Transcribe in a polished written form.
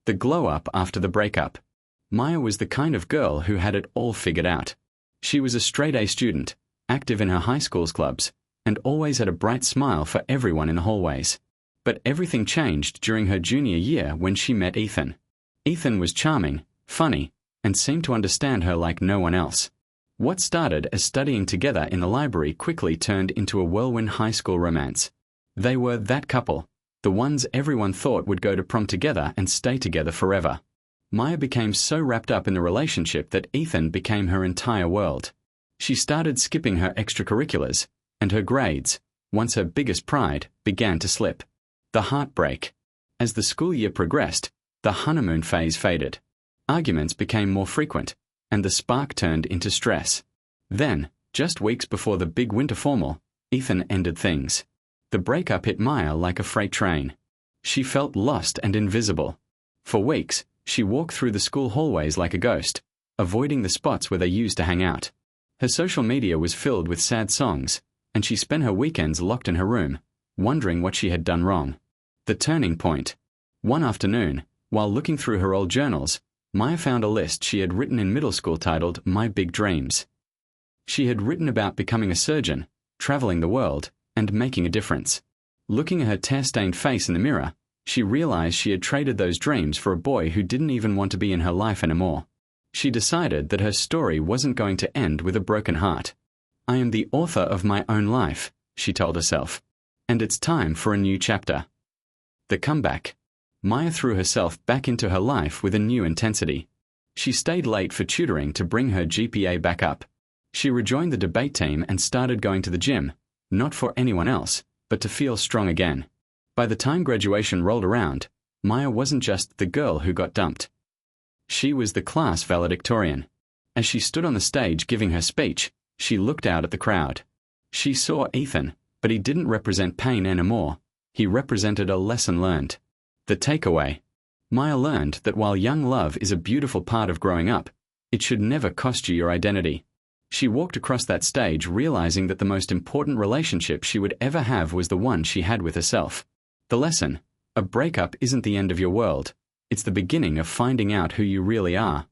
The glow-up after the breakup. Maya was the kind of girl who had it all figured out. She was a straight-A student, active in her high school's clubs, and always had a bright smile for everyone in the hallways. But everything changed during her junior year when she met Ethan. Ethan was charming, funny, and seemed to understand her like no one else. What started as studying together in the library quickly turned into a whirlwind high school romance. They were that couple, the ones everyone thought would go to prom together and stay together forever. Maya became so wrapped up in the relationship that Ethan became her entire world. She started skipping her extracurriculars, and her grades, once her biggest pride, began to slip. The heartbreak. As the school year progressed, the honeymoon phase faded. Arguments became more frequent, and the spark turned into stress. Then, just weeks before the big winter formal, Ethan ended things. The breakup hit Maya like a freight train. She felt lost and invisible. For weeks, she walked through the school hallways like a ghost, avoiding the spots where they used to hang out. Her social media was filled with sad songs, and she spent her weekends locked in her room, wondering what she had done wrong. The turning point. One afternoon, while looking through her old journals, Maya found a list she had written in middle school titled My Big Dreams. She had written about becoming a surgeon, traveling the world, and making a difference. Looking at her tear-stained face in the mirror, she realized she had traded those dreams for a boy who didn't even want to be in her life anymore. She decided that her story wasn't going to end with a broken heart. I am the author of my own life, she told herself, and it's time for a new chapter. The comeback. Maya threw herself back into her life with a new intensity. She stayed late for tutoring to bring her GPA back up. She rejoined the debate team and started going to the gym, not for anyone else, but to feel strong again. By the time graduation rolled around, Maya wasn't just the girl who got dumped. She was the class valedictorian. As she stood on the stage giving her speech, she looked out at the crowd. She saw Ethan, but he didn't represent pain anymore. He represented a lesson learned. The takeaway. Maya learned that while young love is a beautiful part of growing up, it should never cost you your identity. She walked across that stage realizing that the most important relationship she would ever have was the one she had with herself. The lesson: a breakup isn't the end of your world. It's the beginning of finding out who you really are.